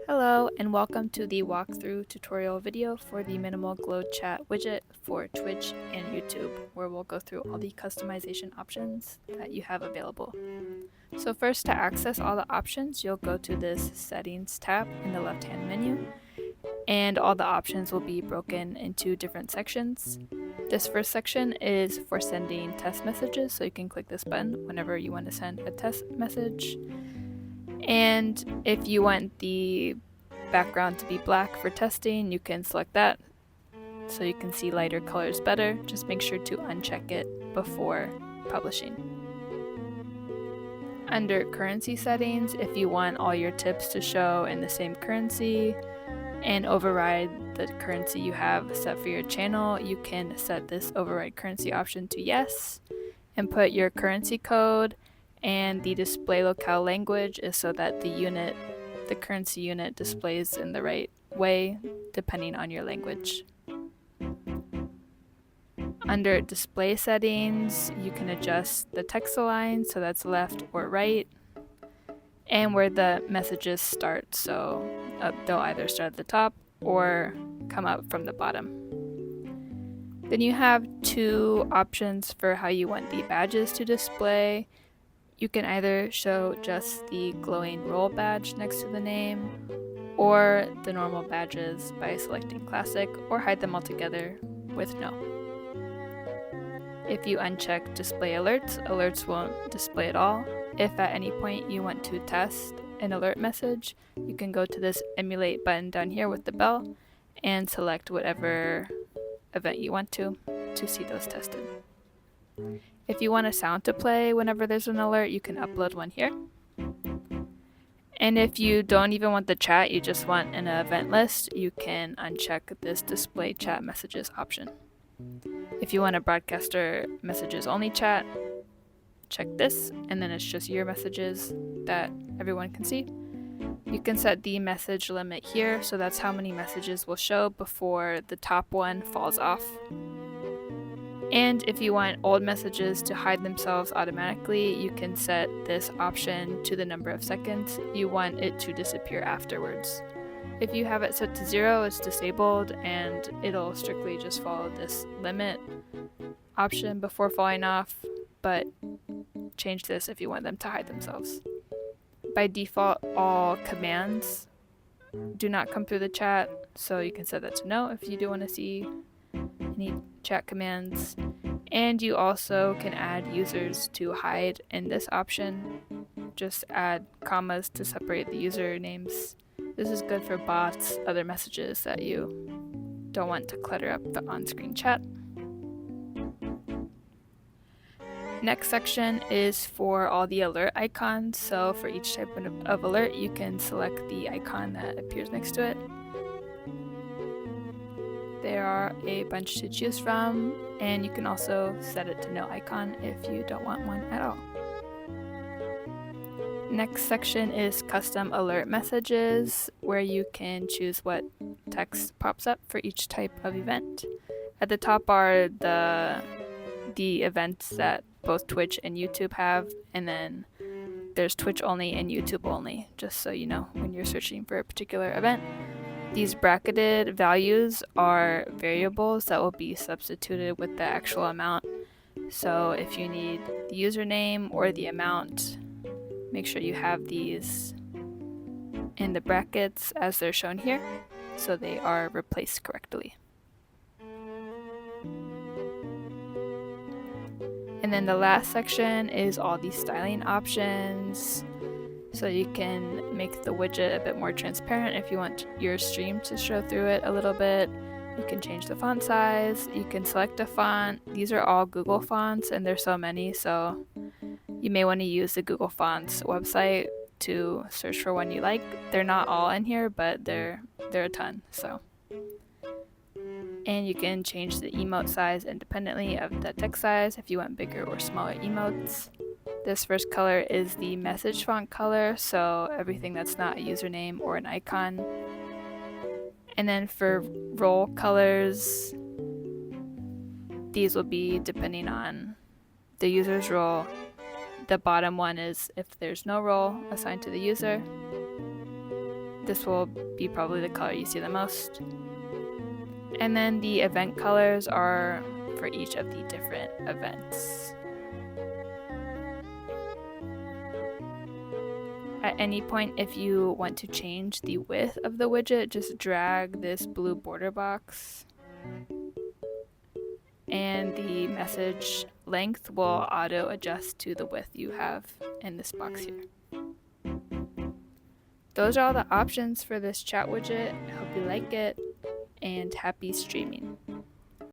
Hello and welcome to the walkthrough tutorial video for the Minimal Glow Chat widget for Twitch and YouTube, where we'll go through all the customization options that you have available. So first, to access all the options, you'll go to this Settings tab in the left-hand menu, and all the options will be broken into different sections. This first section is for sending test messages, so you can click this button whenever you want to send a test message. And if you want the background to be black for testing, you can select that so you can see lighter colors better. Just make sure to uncheck it before publishing. Under currency settings, if you want all your tips to show in the same currency and override the currency you have set for your channel, you can set this override currency option to yes and put your currency code, and the display locale language is so that the currency unit displays in the right way depending on your language. Under display settings, you can adjust the text align, so that's left or right, and where the messages start, so they'll either start at the top or come up from the bottom. Then you have two options for how you want the badges to display. You can either show just the glowing roll badge next to the name, or the normal badges by selecting classic, or hide them all together with no. If you uncheck display alerts, alerts won't display at all. If at any point you want to test an alert message, you can go to this emulate button down here with the bell and select whatever event you want to see those tested. If you want a sound to play whenever there's an alert, you can upload one here. And if you don't even want the chat, you just want an event list, you can uncheck this display chat messages option. If you want a broadcaster messages only chat, check this, and then it's just your messages that everyone can see. You can set the message limit here, so that's how many messages will show before the top one falls off. And if you want old messages to hide themselves automatically, you can set this option to the number of seconds you want it to disappear afterwards. If you have it set to 0, it's disabled and it'll strictly just follow this limit option before falling off, but change this if you want them to hide themselves. By default, all commands do not come through the chat, so you can set that to no if you do want to see any chat commands. And you also can add users to hide in this option. Just add commas to separate the usernames. This is good for bots, other messages that you don't want to clutter up the on-screen chat. Next section is for all the alert icons. So for each type of alert, you can select the icon that appears next to it. There are a bunch to choose from, and you can also set it to no icon if you don't want one at all. Next section is custom alert messages, where you can choose what text pops up for each type of event. At the top are the events that both Twitch and YouTube have, and then there's Twitch only and YouTube only, just so you know when you're searching for a particular event. These bracketed values are variables that will be substituted with the actual amount. So if you need the username or the amount, make sure you have these in the brackets as they're shown here, so they are replaced correctly. And then the last section is all these styling options. So you can make the widget a bit more transparent if you want your stream to show through it a little bit. You can change the font size, you can select a font. These are all Google fonts and there's so many, so you may want to use the Google Fonts website to search for one you like. They're not all in here, but they're a ton. So. And you can change the emote size independently of the text size if you want bigger or smaller emotes. This first color is the message font color, so everything that's not a username or an icon. And then for role colors, these will be depending on the user's role. The bottom one is if there's no role assigned to the user. This will be probably the color you see the most. And then the event colors are for each of the different events. At any point, if you want to change the width of the widget, just drag this blue border box, and the message length will auto adjust to the width you have in this box here. Those are all the options for this chat widget. I hope you like it, and happy streaming.